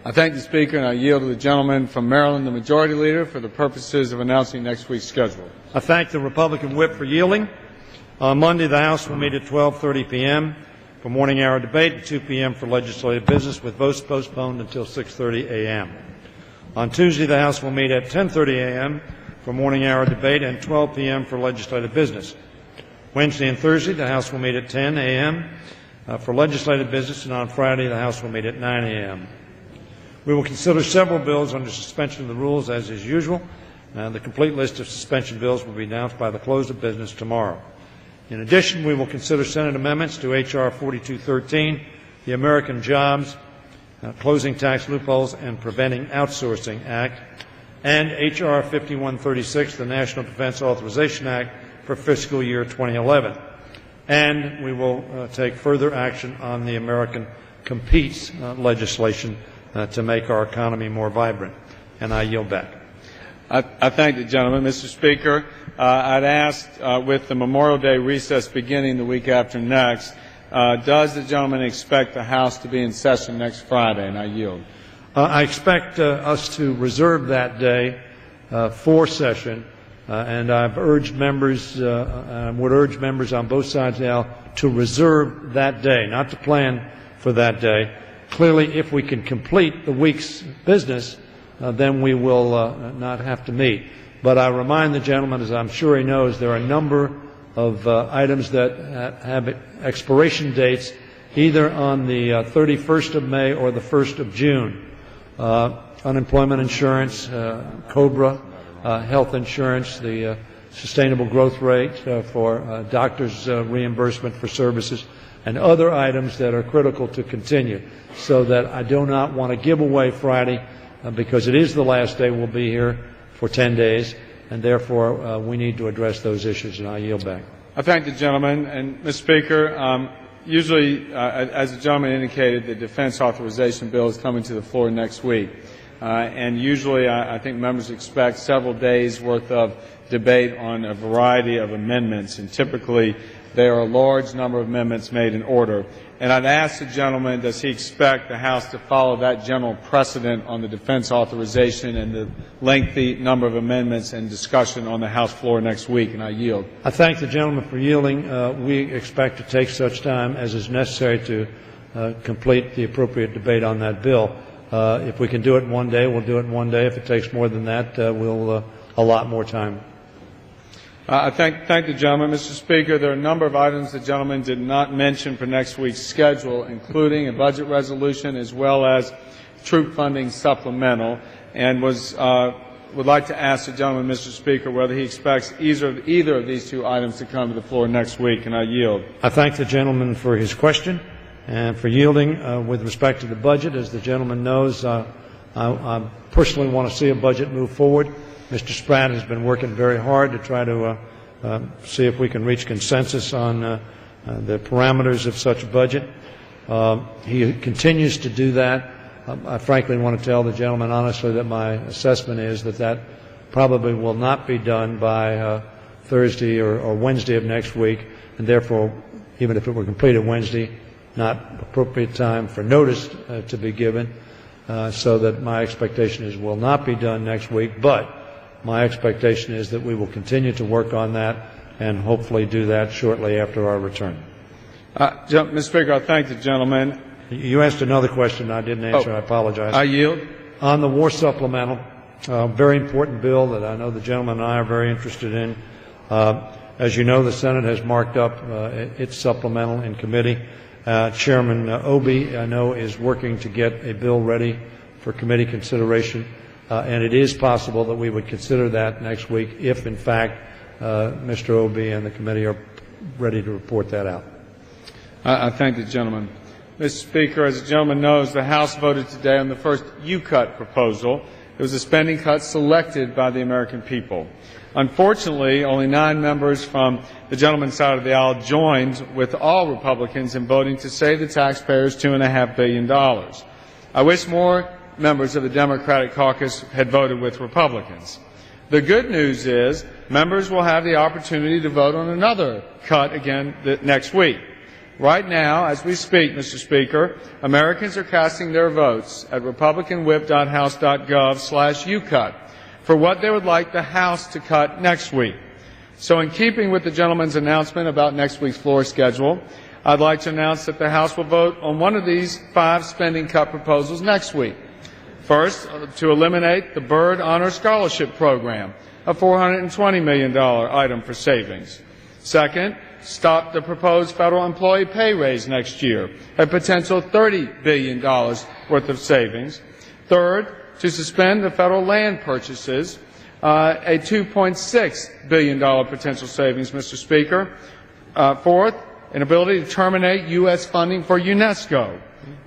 I thank the Speaker, and I yield to the gentleman from Maryland, the Majority Leader, for the purposes of announcing next week's schedule. I thank the Republican whip for yielding. On Monday, the House will meet at 12:30 p.m. for morning hour debate and 2 p.m. for legislative business, with votes postponed until 6:30 a.m. On Tuesday, the House will meet at 10:30 a.m. for morning hour debate and 12 p.m. for legislative business. Wednesday and Thursday, the House will meet at 10 a.m. For legislative business, and on Friday, the House will meet at 9 a.m. We will consider several bills under suspension of the rules, as is usual. The complete list of suspension bills will be announced by the close of business tomorrow. In addition, we will consider Senate amendments to H.R. 4213, the American Jobs, Closing Tax Loopholes and Preventing Outsourcing Act, and H.R. 5136, the National Defense Authorization Act for fiscal year 2011. And we will take further action on the American Competes legislation to make our economy more vibrant. And I yield back. I thank the gentleman. Mr. Speaker, I'd ask, with the Memorial Day recess beginning the week after next, does the gentleman expect the House to be in session next Friday? And I yield. I expect us to reserve that day for session, and I've urged members, I would urge members on both sides now to reserve that day, not to plan for that day. Clearly, if we can complete the week's business, then we will not have to meet. But I remind the gentleman, as I'm sure he knows, there are a number of items that have expiration dates either on the 31st of May or the 1st of June. Unemployment insurance, COBRA, health insurance, the sustainable growth rate for doctors' reimbursement for services, and other items that are critical to continue, so that I do not want to give away Friday because it is the last day we'll be here for 10 days, and therefore we need to address those issues, and I yield back. I thank the gentleman. And, Mr. Speaker, usually, as the gentleman indicated, the defense authorization bill is coming to the floor next week. And usually I think members expect several days' worth of debate on a variety of amendments, and typically there are a large number of amendments made in order. And I'd ask the gentleman, does he expect the House to follow that general precedent on the defense authorization and the lengthy number of amendments and discussion on the House floor next week? And I yield. I thank the gentleman for yielding. We expect to take such time as is necessary to complete the appropriate debate on that bill. If we can do it in one day, we'll do it in one day. If it takes more than that, we'll allot more time. I thank the gentleman. Mr. Speaker, there are a number of items the gentleman did not mention for next week's schedule, including a budget resolution as well as troop funding supplemental, and would like to ask the gentleman, Mr. Speaker, whether he expects either of these two items to come to the floor next week, and I yield. I thank the gentleman for his question and for yielding. With respect to the budget, as the gentleman knows, I personally want to see a budget move forward. Mr. Spratt has been working very hard to try to see if we can reach consensus on the parameters of such a budget. He continues to do that. I frankly want to tell the gentleman honestly that my assessment is that that probably will not be done by Thursday or Wednesday of next week, and therefore, even if it were completed Wednesday, not appropriate time for notice to be given, so that my expectation is will not be done next week. But my expectation is that we will continue to work on that and hopefully do that shortly after our return. Mr. Speaker, I thank the gentleman. You asked another question I didn't answer. I apologize. I yield. On the war supplemental, very important bill that I know the gentleman and I are very interested in. As you know, the Senate has marked up its supplemental in committee. Chairman Obey, I know, is working to get a bill ready for committee consideration. And it is possible that we would consider that next week if, in fact, Mr. Obey and the committee are ready to report that out. I thank the gentleman. Mr. Speaker, as the gentleman knows, the House voted today on the first U-cut proposal. It was a spending cut selected by the American people. Unfortunately, only 9 members from the gentleman's side of the aisle joined with all Republicans in voting to save the taxpayers $2.5 billion. I wish more members of the Democratic caucus had voted with Republicans. The good news is members will have the opportunity to vote on another cut again next week. Right now, as we speak, Mr. Speaker, Americans are casting their votes at republicanwhip.house.gov/ucut for what they would like the House to cut next week. So in keeping with the gentleman's announcement about next week's floor schedule, I'd like to announce that the House will vote on one of these 5 spending cut proposals next week. First, to eliminate the Byrd Honor Scholarship Program, a $420 million item for savings. Second, stop the proposed federal employee pay raise next year, a potential $30 billion worth of savings. Third, to suspend the federal land purchases, a $2.6 billion potential savings, Mr. Speaker. Fourth, an ability to terminate U.S. funding for UNESCO,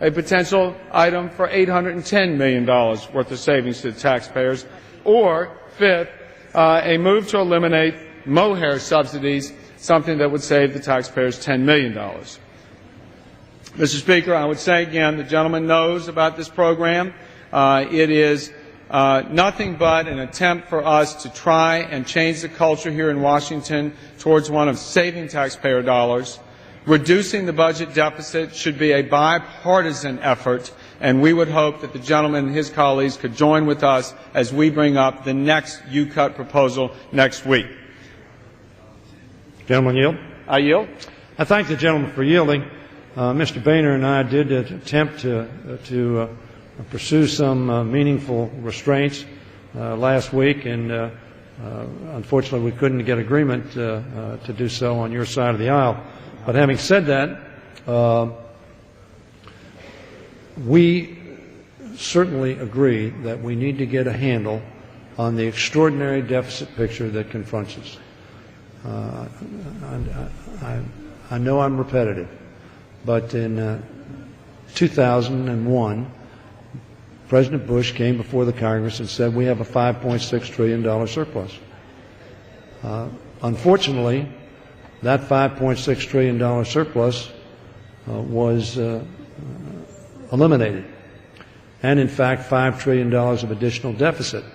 a potential item for $810 million worth of savings to the taxpayers. Or, fifth, a move to eliminate mohair subsidies, something that would save the taxpayers $10 million. Mr. Speaker, I would say again, the gentleman knows about this program. It is nothing but an attempt for us to try and change the culture here in Washington towards one of saving taxpayer dollars. Reducing the budget deficit should be a bipartisan effort, and we would hope that the gentleman and his colleagues could join with us as we bring up the next U-Cut proposal next week. Gentleman yield? I yield. I thank the gentleman for yielding. Mr. Boehner and I did attempt to pursue some meaningful restraints last week, and unfortunately we couldn't get agreement to do so on your side of the aisle. But having said that, we certainly agree that we need to get a handle on the extraordinary deficit picture that confronts us. I know I'm repetitive, but in 2001, President Bush came before the Congress and said we have a $5.6 trillion surplus. Unfortunately, that $5.6 trillion surplus was eliminated. And in fact, $5 trillion of additional deficit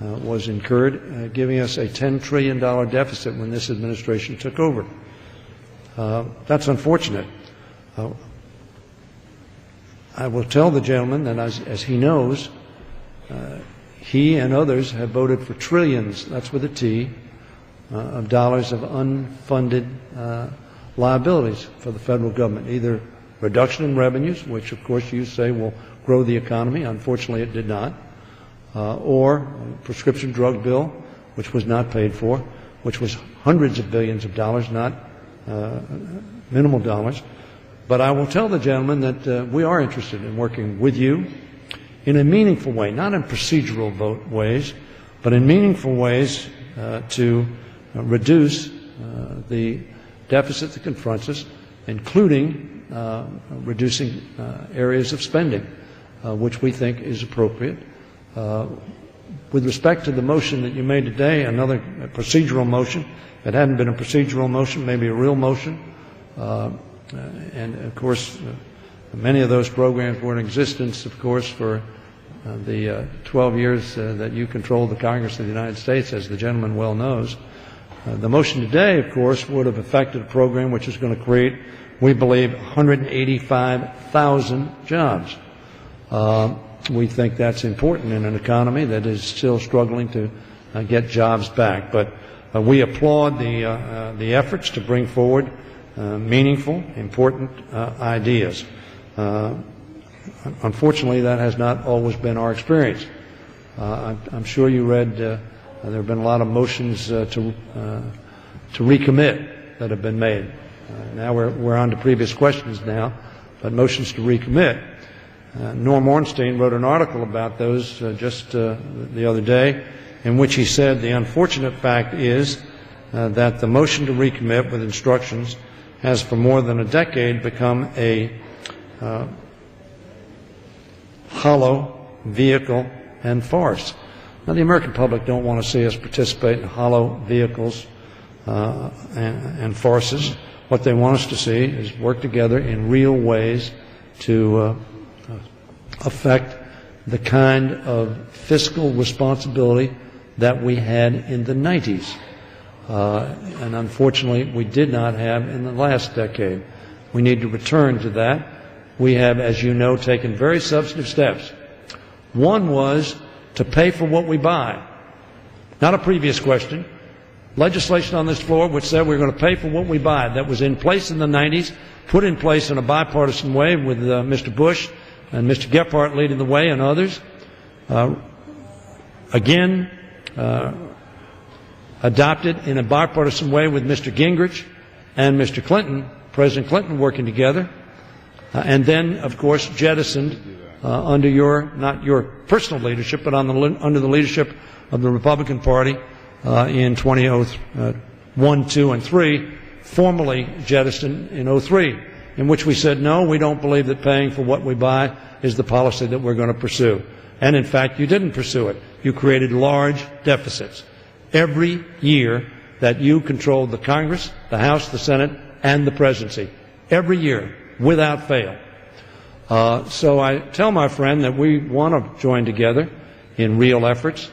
was incurred, giving us a $10 trillion deficit when this administration took over. That's unfortunate. I will tell the gentleman that as he knows, he and others have voted for trillions, that's with a T, of dollars of unfunded liabilities for the federal government, either reduction in revenues, which of course you say will grow the economy, unfortunately it did not, or prescription drug bill, which was not paid for, which was hundreds of billions of dollars, not minimal dollars. But I will tell the gentleman that we are interested in working with you in a meaningful way, not in procedural vote ways, but in meaningful ways to reduce the deficit that confronts us, including reducing areas of spending, which we think is appropriate. With respect to the motion that you made today, another procedural motion, if it hadn't been a procedural motion, maybe a real motion, and of course many of those programs were in existence, of course, for the 12 years that you controlled the Congress of the United States, as the gentleman well knows. The motion today, of course, would have affected a program which is going to create, we believe, 185,000 jobs. We think that's important in an economy that is still struggling to get jobs back. But we applaud the efforts to bring forward meaningful, important ideas. Unfortunately, that has not always been our experience. I'm sure you read there have been a lot of motions to recommit that have been made. Now we're on to previous questions now, but motions to recommit. Norm Ornstein wrote an article about those just the other day, in which he said the unfortunate fact is that the motion to recommit with instructions has for more than a decade become a hollow vehicle and farce. Now, the American public don't want to see us participate in hollow vehicles and farces. What they want us to see is work together in real ways to affect the kind of fiscal responsibility that we had in the 90s. And unfortunately, we did not have in the last decade. We need to return to that. We have, as you know, taken very substantive steps. One was to pay for what we buy. Not a previous question. Legislation on this floor which said we're going to pay for what we buy. That was in place in the 90s, put in place in a bipartisan way with Mr. Bush and Mr. Gephardt leading the way and others. Again, adopted in a bipartisan way with Mr. Gingrich and Mr. Clinton, President Clinton working together. And then, of course, jettisoned under not your personal leadership, but under the leadership of the Republican Party in 2001, 2, and 3, formally jettisoned in 03, in which we said, no, we don't believe that paying for what we buy is the policy that we're going to pursue. And in fact, you didn't pursue it. You created large deficits. Every year that you controlled the Congress, the House, the Senate, and the presidency. Every year, without fail. So I tell my friend that we want to join together in real efforts.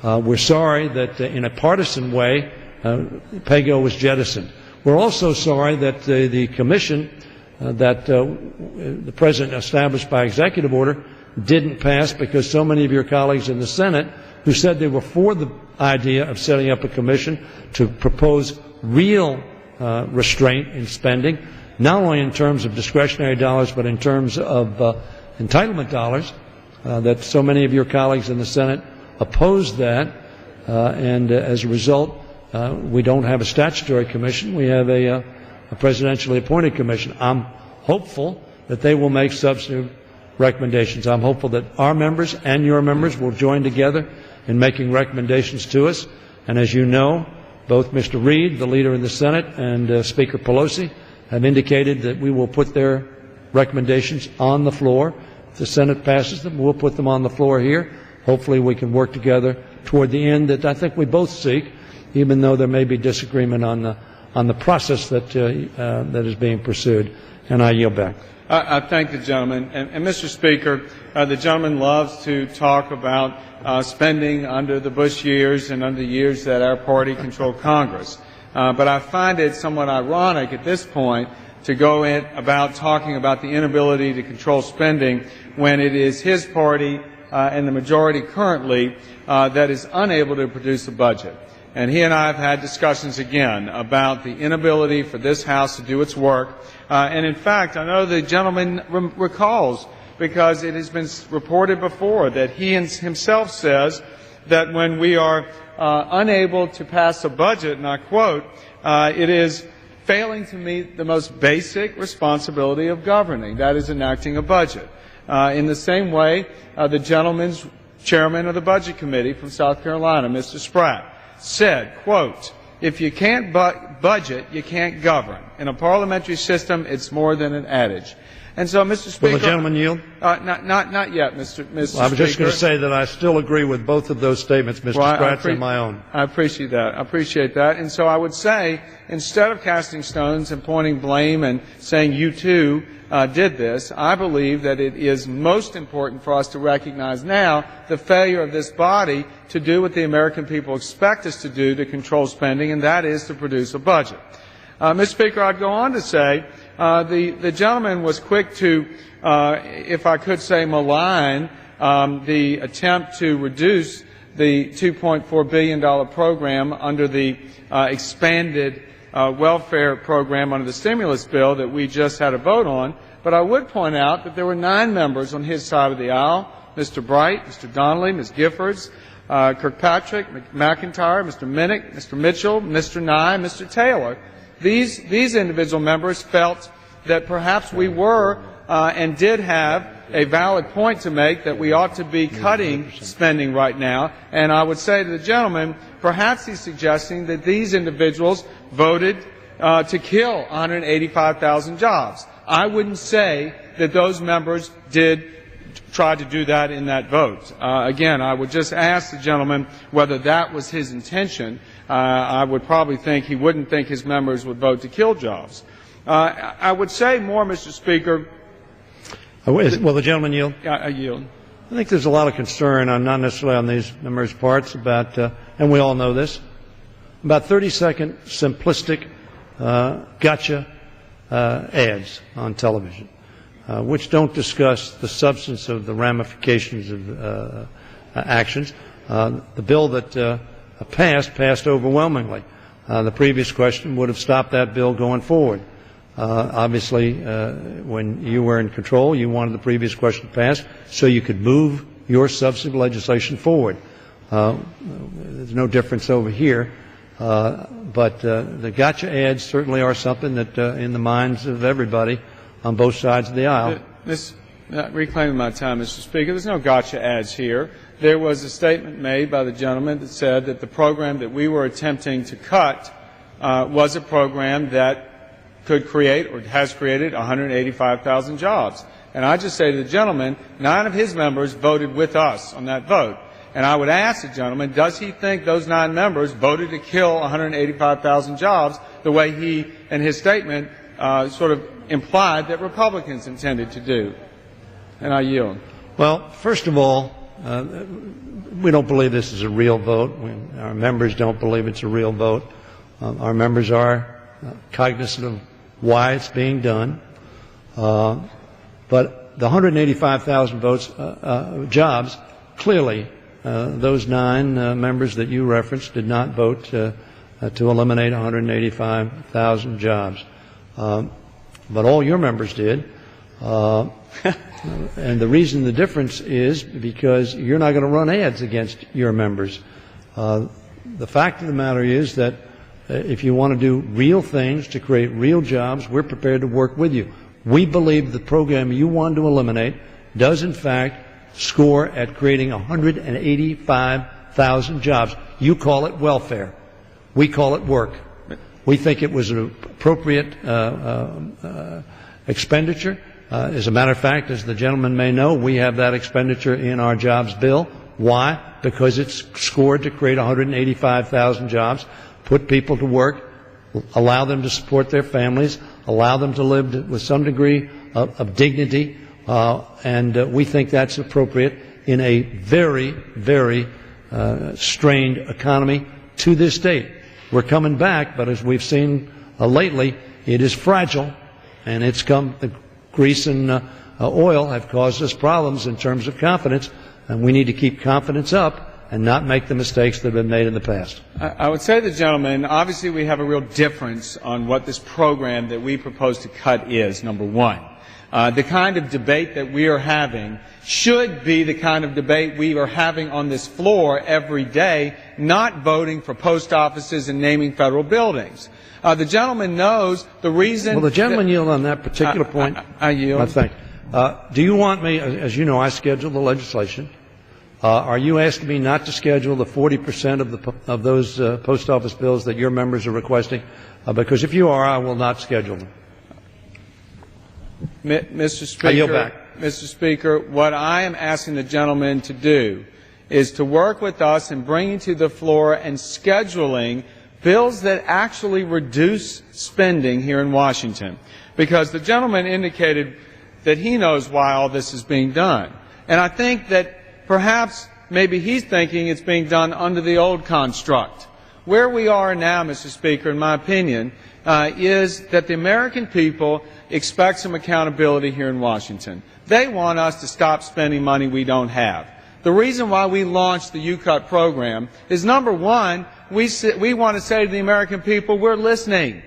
We're sorry that in a partisan way, PAYGO was jettisoned. We're also sorry that the commission that the President established by executive order didn't pass because so many of your colleagues in the Senate who said they were for the idea of setting up a commission to propose real restraint in spending, not only in terms of discretionary dollars but in terms of entitlement dollars, that so many of your colleagues in the Senate opposed that, and as a result, we don't have a statutory commission. We have a presidentially appointed commission. I'm hopeful that they will make substantive recommendations. I'm hopeful that our members and your members will join together in making recommendations to us. And as you know, both Mr. Reid, the leader in the Senate, and Speaker Pelosi have indicated that we will put their recommendations on the floor. If the Senate passes them, we'll put them on the floor here. Hopefully we can work together toward the end that I think we both seek, even though there may be disagreement on the process that is being pursued. And I yield back. I thank the gentleman. And Mr. Speaker, the gentleman loves to talk about spending under the Bush years and under the years that our party controlled Congress. But I find it somewhat ironic at this point to go in about talking about the inability to control spending when it is his party and the majority currently that is unable to produce a budget. And he and I have had discussions again about the inability for this House to do its work. And in fact, I know the gentleman recalls, because it has been reported before, that he himself says that when we are unable to pass a budget, and I quote, it is failing to meet the most basic responsibility of governing, that is enacting a budget. In the same way, the gentleman's chairman of the Budget Committee from South Carolina, Mr. Spratt, said, quote, if you can't budget, you can't govern. In a parliamentary system, it's more than an adage. And so, Mr. Speaker... Will the gentleman yield? Not yet, Mr. Well, I was just going to say that I still agree with both of those statements, Mr. Spratt, and my own. I appreciate that. I appreciate that. And so I would say, instead of casting stones and pointing blame and saying you too did this, I believe that it is most important for us to recognize now the failure of this body to do what the American people expect us to do to control spending, and that is to produce a budget. Mr. Speaker, I'd go on to say the gentleman was quick to, if I could say, malign the attempt to reduce the $2.4 billion program under the expanded welfare program under the stimulus bill that we just had a vote on. But I would point out that there were 9 members on his side of the aisle, Mr. Bright, Mr. Donnelly, Ms. Giffords, Kirkpatrick, McIntyre, Mr. Minnick, Mr. Mitchell, Mr. Nye, Mr. Taylor. These individual members felt that perhaps we were and did have a valid point to make that we ought to be cutting spending right now. And I would say to the gentleman, perhaps he's suggesting that these individuals voted to kill 185,000 jobs. I wouldn't say that those members did try to do that in that vote. Again, I would just ask the gentleman whether that was his intention. I would probably think he wouldn't think his members would vote to kill jobs. I would say more, Mr. Speaker. Will the gentleman yield? I yield. I think there's a lot of concern, not necessarily on these members' parts, about, and we all know this, about 30-second simplistic, gotcha ads on television, which don't discuss the substance of the ramifications of actions. The bill that passed overwhelmingly. The previous question would have stopped that bill going forward. Obviously, when you were in control, you wanted the previous question passed so you could move your substantive legislation forward. There's no difference over here. But the gotcha ads certainly are something that, in the minds of everybody on both sides of the aisle. Reclaiming my time, Mr. Speaker, there's no gotcha ads here. There was a statement made by the gentleman that said that the program that we were attempting to cut was a program that could create or has created 185,000 jobs. And I just say to the gentleman, 9 of his members voted with us on that vote. And I would ask the gentleman, does he think those 9 members voted to kill 185,000 jobs the way he, in his statement, sort of implied that Republicans intended to do? And I yield. Well, first of all, we don't believe this is a real vote. Our members don't believe it's a real vote. Our members are cognizant of why it's being done. But the 185,000 jobs, clearly, those 9 members that you referenced did not vote to eliminate 185,000 jobs. But all your members did. And the reason the difference is because you're not going to run ads against your members. The fact of the matter is that if you want to do real things to create real jobs, we're prepared to work with you. We believe the program you want to eliminate does, in fact, score at creating 185,000 jobs. You call it welfare. We call it work. We think it was an appropriate expenditure. As a matter of fact, as the gentleman may know, we have that expenditure in our jobs bill. Why? Because it's scored to create 185,000 jobs, put people to work, allow them to support their families, allow them to live with some degree of dignity, and we think that's appropriate in a very, very strained economy to this date. We're coming back, but as we've seen lately, it is fragile, and it's come. The grease and oil have caused us problems in terms of confidence, and we need to keep confidence up and not make the mistakes that have been made in the past. I would say to the gentleman, obviously we have a real difference on what this program that we propose to cut is, number one. The kind of debate that we are having should be the kind of debate we are having on this floor every day, not voting for post offices and naming federal buildings. The gentleman knows the reason... Well, the gentleman yield on that particular point. I yield. I think. Do you want me, as you know, I schedule the legislation. Are you asking me not to schedule the 40% of those post office bills that your members are requesting? Because if you are, I will not schedule them. Mr. Speaker, I yield back. Mr. Speaker, what I am asking the gentleman to do is to work with us in bringing to the floor and scheduling bills that actually reduce spending here in Washington. Because the gentleman indicated that he knows why all this is being done. And I think that perhaps maybe he's thinking it's being done under the old construct. Where we are now, Mr. Speaker, in my opinion, is that the American people expect some accountability here in Washington. They want us to stop spending money we don't have. The reason why we launched the UCUT program is, number one, we want to say to the American people, we're listening,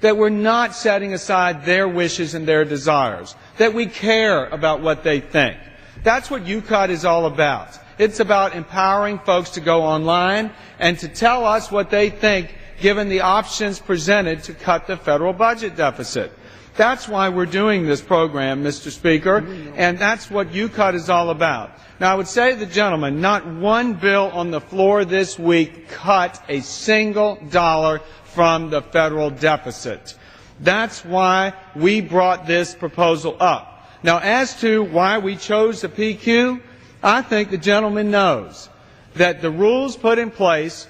that we're not setting aside their wishes and their desires, that we care about what they think. That's what UCUT is all about. It's about empowering folks to go online and to tell us what they think given the options presented to cut the federal budget deficit. That's why we're doing this program, Mr. Speaker, and that's what UCUT is all about. Now, I would say to the gentleman, not one bill on the floor this week cut a single dollar from the federal deficit. That's why we brought this proposal up. Now, as to why we chose the PQ, I think the gentleman knows that the rules put in place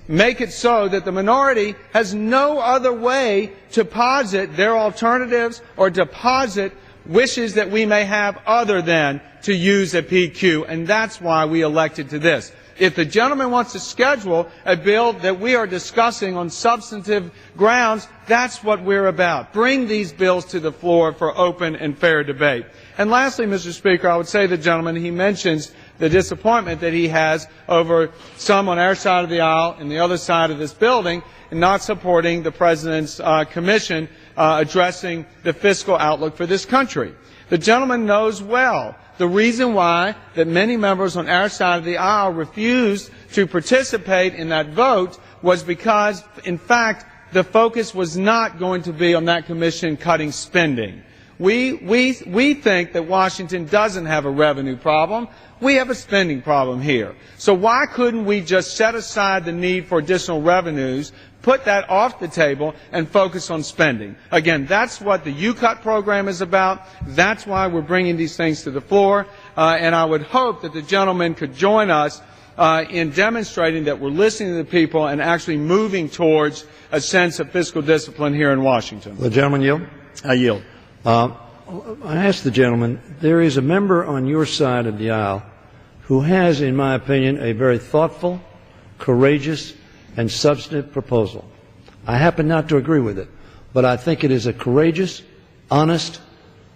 make it so that the minority has no other way to posit their alternatives or to posit wishes that we may have other than to use a PQ, and that's why we elected to this. If the gentleman wants to schedule a bill that we are discussing on substantive grounds, that's what we're about. Bring these bills to the floor for open and fair debate. And lastly, Mr. Speaker, I would say to the gentleman, he mentions the disappointment that he has over some on our side of the aisle and the other side of this building in not supporting the President's commission addressing the fiscal outlook for this country. The gentleman knows well the reason why that many members on our side of the aisle refused to participate in that vote was because, in fact, the focus was not going to be on that commission cutting spending. We think that Washington doesn't have a revenue problem. We have a spending problem here. So why couldn't we just set aside the need for additional revenues, put that off the table, and focus on spending? Again, that's what the U-Cut program is about. That's why we're bringing these things to the floor. And I would hope that the gentleman could join us in demonstrating that we're listening to the people and actually moving towards a sense of fiscal discipline here in Washington. The gentleman yield? I yield. I ask the gentleman, there is a member on your side of the aisle who has, in my opinion, a very thoughtful, courageous, and substantive proposal. I happen not to agree with it, but I think it is a courageous, honest,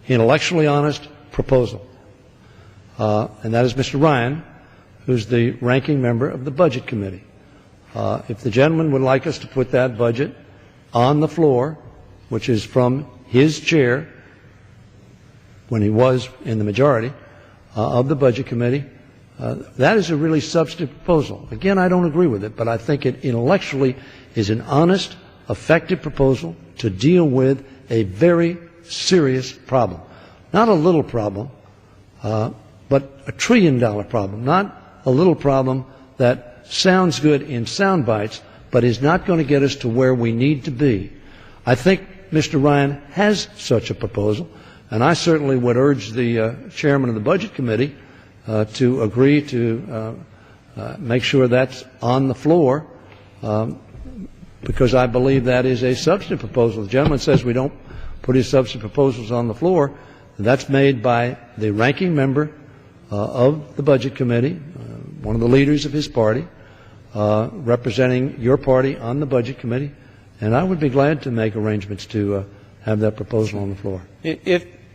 intellectually honest proposal. And that is Mr. Ryan, who's the ranking member of the Budget Committee. If the gentleman would like us to put that budget on the floor, which is from his chair, when he was in the majority of the Budget Committee, that is a really substantive proposal. Again, I don't agree with it, but I think it intellectually is an honest, effective proposal to deal with a very serious problem. Not a little problem, but $1 trillion problem. Not a little problem that sounds good in sound bites, but is not going to get us to where we need to be. I think Mr. Ryan has such a proposal, and I certainly would urge the chairman of the Budget Committee to agree to make sure that's on the floor, because I believe that is a substantive proposal. The gentleman says we don't put his substantive proposals on the floor. That's made by the ranking member of the Budget Committee, one of the leaders of his party, representing your party on the Budget Committee, and I would be glad to make arrangements to have that proposal on the floor.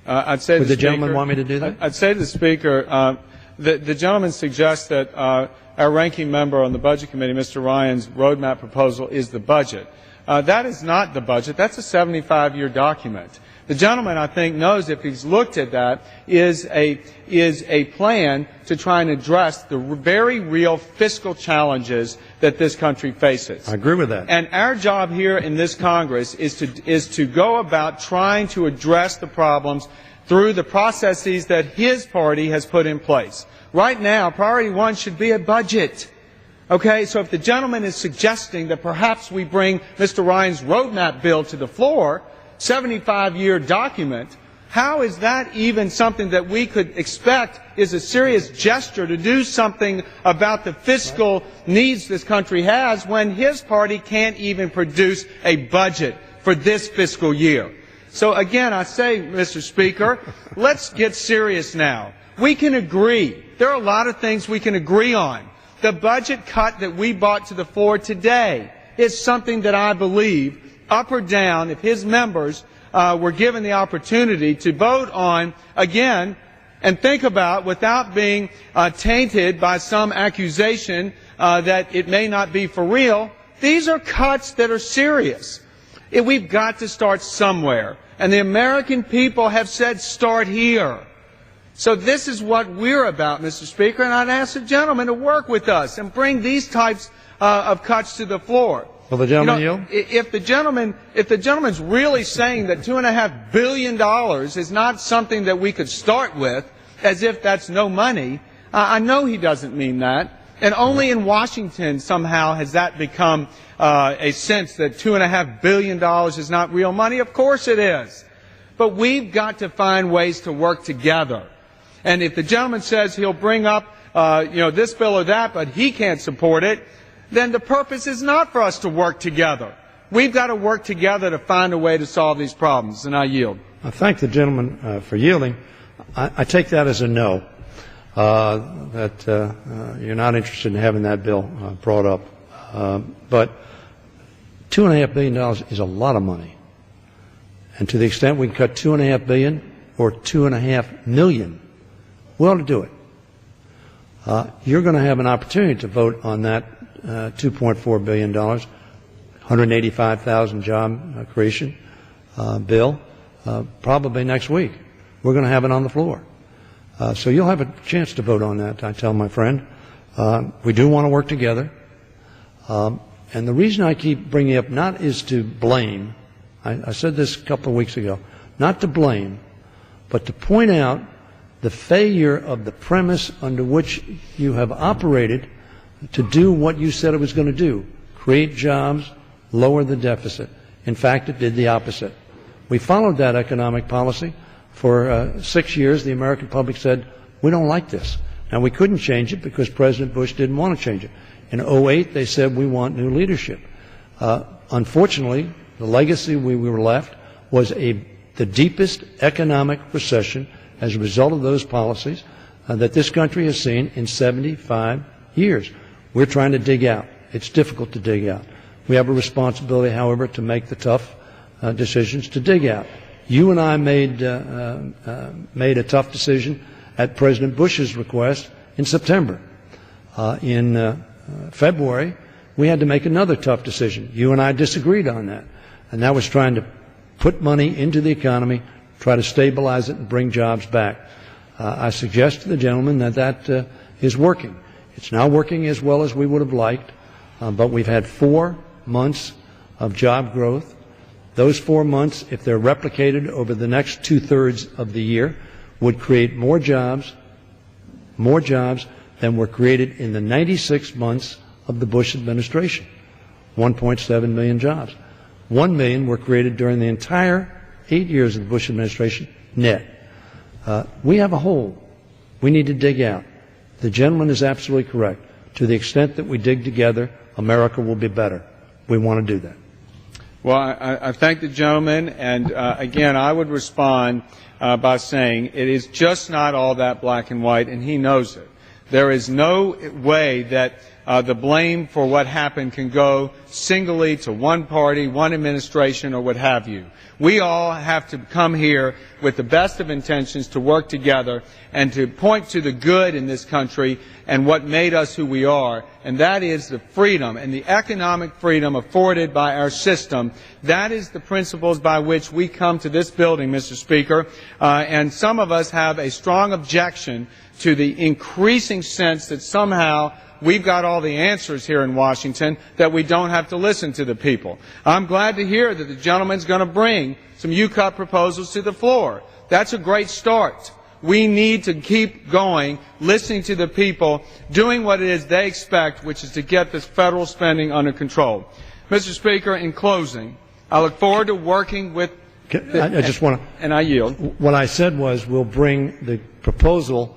I'd say would the gentleman want me to do that? I'd say to the Speaker, the gentleman suggests that our ranking member on the Budget Committee, Mr. Ryan's roadmap proposal, is the budget. That is not the budget. That's a 75-year document. The gentleman, I think, knows, if he's looked at that, is a plan to try and address the very real fiscal challenges that this country faces. I agree with that. And our job here in this Congress is to go about trying to address the problems through the processes that his party has put in place. Right now, priority one should be a budget. Okay, so if the gentleman is suggesting that perhaps we bring Mr. Ryan's roadmap bill to the floor, 75-year document, how is that even something that we could expect is a serious gesture to do something about the fiscal needs this country has when his party can't even produce a budget for this fiscal year? So again, I say, Mr. Speaker, let's get serious now. We can agree. There are a lot of things we can agree on. The budget cut that we brought to the floor today is something that I believe, up or down, if his members were given the opportunity to vote on again and think about, without being tainted by some accusation that it may not be for real, these are cuts that are serious. We've got to start somewhere. And the American people have said, start here. So this is what we're about, Mr. Speaker, and I'd ask the gentleman to work with us and bring these types of cuts to the floor. Will the gentleman yield? If the gentleman's really saying that $2.5 billion is not something that we could start with, as if that's no money, I know he doesn't mean that. And only in Washington somehow has that become a sense that $2.5 billion is not real money. Of course it is. But we've got to find ways to work together. And if the gentleman says he'll bring up this bill or that, but he can't support it, then the purpose is not for us to work together. We've got to work together to find a way to solve these problems. And I yield. I thank the gentleman for yielding. I take that as a no. that you're not interested in having that bill brought up. But $2.5 billion is a lot of money. And to the extent we can cut $2.5 billion or $2.5 million, we ought to do it. You're going to have an opportunity to vote on that $2.4 billion, 185,000 job creation bill, probably next week. We're going to have it on the floor. So you'll have a chance to vote on that, I tell my friend. We do want to work together. And the reason I keep bringing it up not is to blame. I said this a couple of weeks ago. Not to blame, but to point out the failure of the premise under which you have operated to do what you said it was going to do. Create jobs, lower the deficit. In fact, it did the opposite. We followed that economic policy. For 6 years, the American public said, we don't like this. Now, we couldn't change it because President Bush didn't want to change it. In 2008, they said, we want new leadership. Unfortunately, the legacy we were left was the deepest economic recession as a result of those policies that this country has seen in 75 years. We're trying to dig out. It's difficult to dig out. We have a responsibility, however, to make the tough decisions to dig out. You and I made a tough decision at President Bush's request in September. In February, we had to make another tough decision. You and I disagreed on that. And that was trying to put money into the economy, try to stabilize it and bring jobs back. I suggest to the gentleman that is working. It's not working as well as we would have liked, but we've had 4 months of job growth. Those 4 months, if they're replicated over the next 2/3 of the year, would create more jobs than were created in the 96 months of the Bush administration. 1.7 million jobs. 1 million were created during the entire 8 years of the Bush administration, net. We have a hole we need to dig out. The gentleman is absolutely correct. To the extent that we dig together, America will be better. We want to do that. Well, I thank the gentleman, and again, I would respond by saying it is just not all that black and white, and he knows it. There is no way that the blame for what happened can go singly to one party, one administration, or what have you. We all have to come here with the best of intentions to work together and to point to the good in this country and what made us who we are, and that is the freedom and the economic freedom afforded by our system. That is the principles by which we come to this building, Mr. Speaker, and some of us have a strong objection to the increasing sense that somehow we've got all the answers here in Washington, that we don't have to listen to the people. I'm glad to hear that the gentleman's going to bring some UCUT proposals to the floor. That's a great start. We need to keep going, listening to the people, doing what it is they expect, which is to get this federal spending under control. Mr. Speaker, in closing, I look forward to working with I just want to... And I yield. What I said was we'll bring the proposal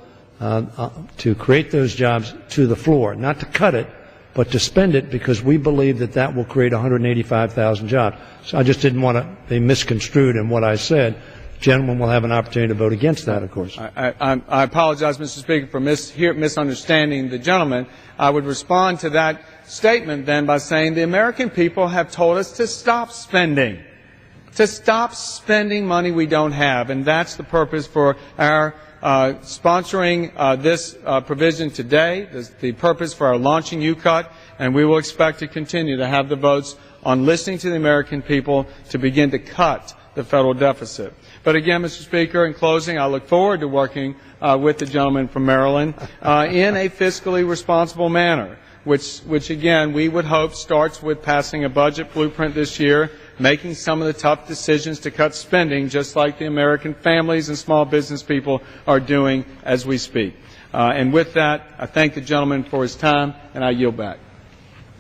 to create those jobs to the floor, not to cut it, but to spend it, because we believe that that will create 185,000 jobs. So I just didn't want to be misconstrued in what I said. Gentlemen will have an opportunity to vote against that, of course. I apologize, Mr. Speaker, for misunderstanding the gentleman. I would respond to that statement then by saying the American people have told us to stop spending money we don't have, and that's the purpose for our sponsoring this provision today, the purpose for our launching UCUT, and we will expect to continue to have the votes on listening to the American people to begin to cut the federal deficit. But again, Mr. Speaker, in closing, I look forward to working with the gentleman from Maryland in a fiscally responsible manner, which again, we would hope starts with passing a budget blueprint this year, making some of the tough decisions to cut spending, just like the American families and small business people are doing as we speak. And with that, I thank the gentleman for his time, and I yield back.